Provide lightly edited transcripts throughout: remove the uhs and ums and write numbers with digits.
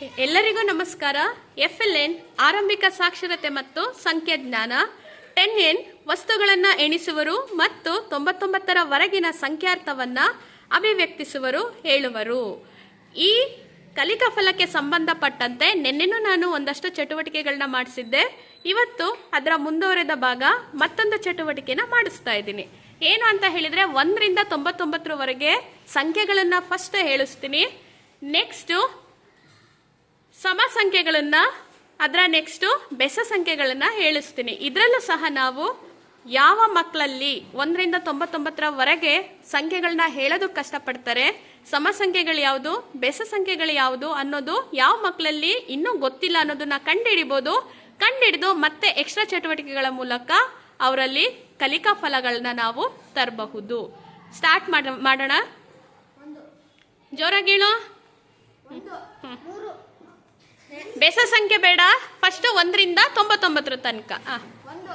ಎಲ್ಲರಿಗೂ ನಮಸ್ಕಾರ. FLN ಆರಂಭಿಕ ಸಾಕ್ಷರತೆ ಮತ್ತು ಸಂಖ್ಯಾಜ್ಞಾನ 10N ವಸ್ತುಗಳನ್ನು ಎಣಿಸುವರು ಮತ್ತು 99ರ ವರೆಗಿನ ಸಂಖ್ಯಾರ್ಥವನ್ನು ಅಭಿವ್ಯಕ್ತಿಸುವರು ಹೇಳುವರು. ಈ ಕಲಿಕಾ ಫಲಕ್ಕೆ ಸಂಬಂಧಪಟ್ಟಂತೆ ನಿನ್ನೆನೂ ನಾನು ಒಂದಷ್ಟು ಚಟುವಟಿಕೆಗಳನ್ನ ಮಾಡಿಸಿದ್ದೆ. ಇವತ್ತು ಅದರ ಮುಂದುವರೆದ ಭಾಗ ಮತ್ತೊಂದು ಚಟುವಟಿಕೆನ ಮಾಡಿಸ್ತಾ ಇದ್ದೀನಿ. ಏನು ಅಂತ ಹೇಳಿದರೆ 1ರಿಂದ 99ರವರೆಗೆ ಸಂಖ್ಯೆಗಳನ್ನು ಫಸ್ಟ್ ಹೇಳಿಸ್ತೀನಿ. ನೆಕ್ಸ್ಟು ಸಮ ಸಂಖ್ಯೆಗಳನ್ನು, ಅದರ ನೆಕ್ಸ್ಟು ಬೆಸ ಸಂಖ್ಯೆಗಳನ್ನು ಹೇಳಿಸ್ತೀನಿ. ಇದರಲ್ಲೂ ಸಹ ನಾವು ಯಾವ ಮಕ್ಕಳಲ್ಲಿ 1ರಿಂದ 99ರವರೆಗೆ ಸಂಖ್ಯೆಗಳನ್ನ ಹೇಳೋದಕ್ಕೆ ಕಷ್ಟಪಡ್ತಾರೆ, ಸಮ ಸಂಖ್ಯೆಗಳು ಯಾವುದು, ಬೆಸ ಸಂಖ್ಯೆಗಳು ಯಾವುದು ಅನ್ನೋದು ಯಾವ ಮಕ್ಕಳಲ್ಲಿ ಇನ್ನೂ ಗೊತ್ತಿಲ್ಲ ಅನ್ನೋದನ್ನ ಕಂಡುಹಿಡಿದು ಮತ್ತೆ ಎಕ್ಸ್ಟ್ರಾ ಚಟುವಟಿಕೆಗಳ ಮೂಲಕ ಅವರಲ್ಲಿ ಕಲಿಕಾ ಫಲಗಳನ್ನ ನಾವು ತರಬಹುದು. ಸ್ಟಾರ್ಟ್ ಮಾಡೋಣ. ಜೋರಾಗಿ ಹೇಳು. ಬೆಸ ಸಂಖ್ಯೆ ಬೇಡ, ಫಸ್ಟ್ 1ರಿಂದ 99ರ ತನಕ. 1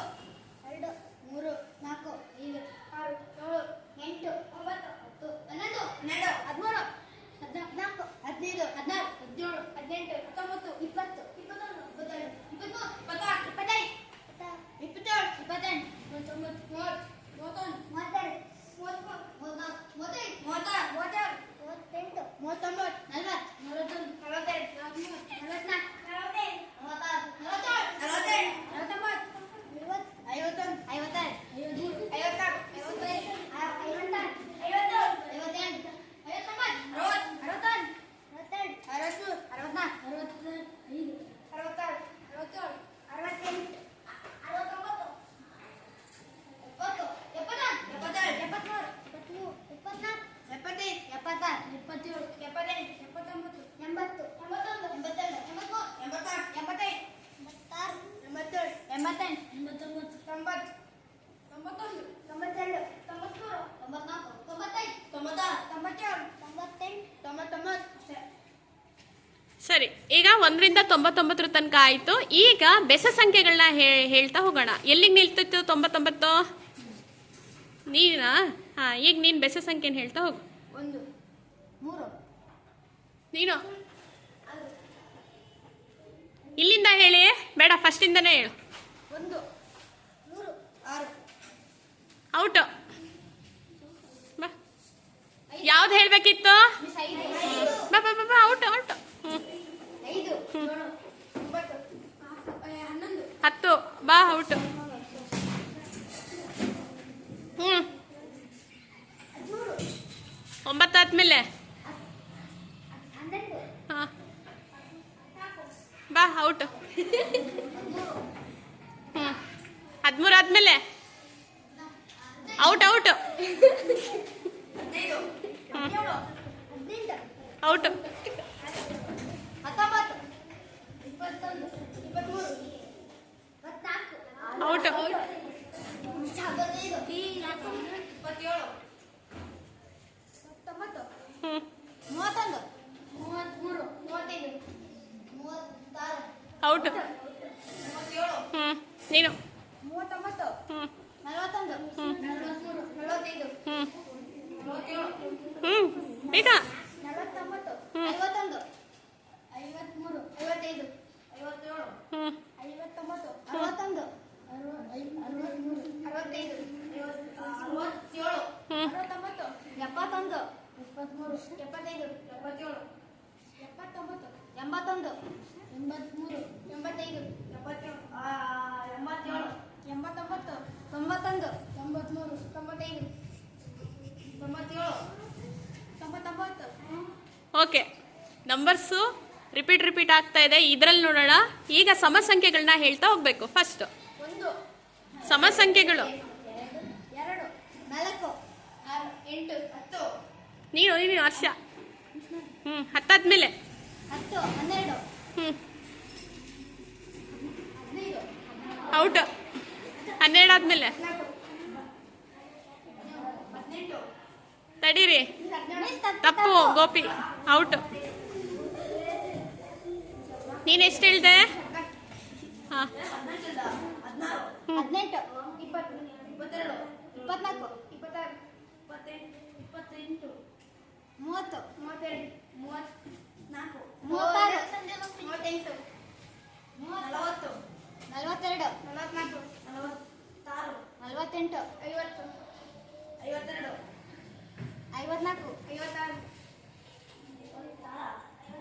2 3 4 5 6 7 8 9 10 11 12 13 14 15 16 17 18 19 20 21 22 23 24 25 26 27 28 ಸರಿ, ಈಗ 1ರಿಂದ 99ರ ತನಕ ಆಯಿತು. ಈಗ ಬೆಸ ಸಂಖ್ಯೆಗಳನ್ನ ಹೇಳ್ತಾ ಹೋಗೋಣ. ಎಲ್ಲಿಗೆ ನಿಲ್ತಿತ್ತು 99? ನೀನಾ? ಹಾಂ, ಈಗ ನೀನು ಬೆಸ ಸಂಖ್ಯೆನ ಹೇಳ್ತಾ ಹೋಗು. 1 3 ನೀನು ಇಲ್ಲಿಂದ ಹೇಳಿ, ಬೇಡ ಫಸ್ಟಿಂದನೇ ಹೇಳು. 1 3 6 ಔಟು. ಬಾ, ಯಾವ್ದು ಹೇಳಬೇಕಿತ್ತು? ಬಾ ಬಾ ಬಾ, ಔಟು ಔಟು. 5 7 9 11 10. ಬಾ, ಔಟು. 9 ಆದ್ಮೇಲೆ 12 ಹಾಂ, ಬಾ, ಔಟು. 13 ಆದ್ಮೇಲೆ out out. 17 out. 19 21 23 24 out. 25 27 19 31 33 35 36 out. 37 ನೀನು 39 41 43 45 ಬೇಗ. 49 51 53 55 57 59 61 63 65 67 69 71 73 75 77 79 81 83 85 87 91 ಓಕೆ, ನಂಬರ್ಸು ರಿಪೀಟ್ ಆಗ್ತಾ ಇದೆ. ಇದರಲ್ಲಿ ನೋಡೋಣ. ಈಗ ಸಮ ಸಂಖ್ಯೆಗಳನ್ನ ಹೇಳ್ತಾ ಹೋಗ್ಬೇಕು. ಫಸ್ಟ್ 1 ಸಮ ಸಂಖ್ಯೆಗಳು. 2 4 6 8 10 ನೀನು ವರ್ಷ. 10 ಆದ್ಮೇಲೆ 10 12 15 ಔಟ್. 12 ಆದ್ಮೇಲೆ 18 ತಡೀರಿ, ತಪ್ಪು. ಗೋಪಿ ಔಟ್. ನೀನು ಎಷ್ಟು ಹೇಳ್ದೆ? ಹಾಂ, 18 20 22 24 26 27 28 30 32 34 36 38 40 42 44 46 48 50 52 54 56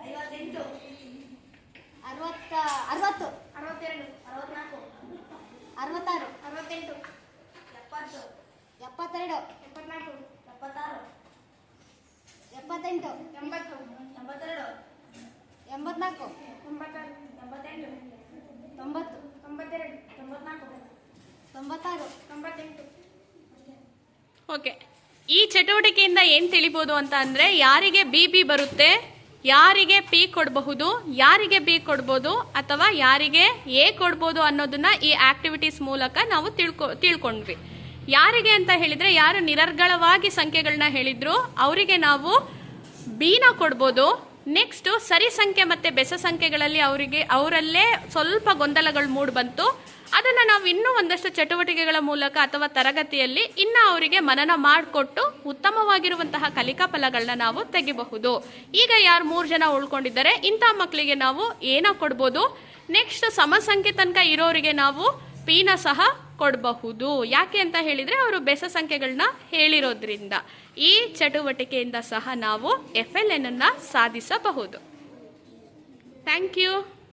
58 60 62 64 66 68 70 72 74 76 78 80 82 84 88 90 92 94 96 98 ಓಕೆ, ಈ ಚಟುವಟಿಕೆಯಿಂದ ಏನು ತಿಳಿಬೋದು ಅಂತ ಅಂದರೆ ಯಾರಿಗೆ ಬಿ ಪಿ ಬರುತ್ತೆ, ಯಾರಿಗೆ ಪಿ ಕೊಡಬಹುದು, ಯಾರಿಗೆ ಬಿ ಕೊಡ್ಬೋದು ಅಥವಾ ಯಾರಿಗೆ ಎ ಕೊಡ್ಬೋದು ಅನ್ನೋದನ್ನ ಈ ಆಕ್ಟಿವಿಟೀಸ್ ಮೂಲಕ ನಾವು ತಿಳ್ಕೊಂಡ್ವಿ. ಯಾರಿಗೆ ಅಂತ ಹೇಳಿದರೆ ಯಾರು ನಿರರ್ಗಳವಾಗಿ ಸಂಖ್ಯೆಗಳನ್ನ ಹೇಳಿದ್ರು ಅವರಿಗೆ ನಾವು ಬಿನ ಕೊಡ್ಬೋದು. ನೆಕ್ಸ್ಟು ಸರಿ ಸಂಖ್ಯೆ ಮತ್ತು ಬೆಸ ಸಂಖ್ಯೆಗಳಲ್ಲಿ ಅವರಲ್ಲೇ ಸ್ವಲ್ಪ ಗೊಂದಲಗಳು ಮೂಡಿ ಬಂತು. ಅದನ್ನು ನಾವು ಇನ್ನೂ ಒಂದಷ್ಟು ಚಟುವಟಿಕೆಗಳ ಮೂಲಕ ಅಥವಾ ತರಗತಿಯಲ್ಲಿ ಇನ್ನೂ ಅವರಿಗೆ ಮನನ ಮಾಡಿಕೊಟ್ಟು ಉತ್ತಮವಾಗಿರುವಂತಹ ಕಲಿಕಾ ಫಲಗಳನ್ನ ನಾವು ತೆಗಿಬಹುದು. ಈಗ ಯಾರು 3 ಜನ ಉಳ್ಕೊಂಡಿದ್ದಾರೆ ಇಂಥ ಮಕ್ಕಳಿಗೆ ನಾವು ಏನೋ ಕೊಡ್ಬೋದು. ನೆಕ್ಸ್ಟ್ ಸಮಸಂಖ್ಯೆ ತನಕ ಇರೋರಿಗೆ ನಾವು ಪಿನ ಸಹ ಕೊಡಬಹುದು. ಯಾಕೆ ಅಂತ ಹೇಳಿದರೆ ಅವರು ಬೆಸ ಸಂಖ್ಯೆಗಳನ್ನ ಹೇಳಿರೋದ್ರಿಂದ. ಈ ಚಟುವಟಿಕೆಯಿಂದ ಸಹ ನಾವು FLN ಅನ್ನು ಸಾಧಿಸಬಹುದು. Thank you.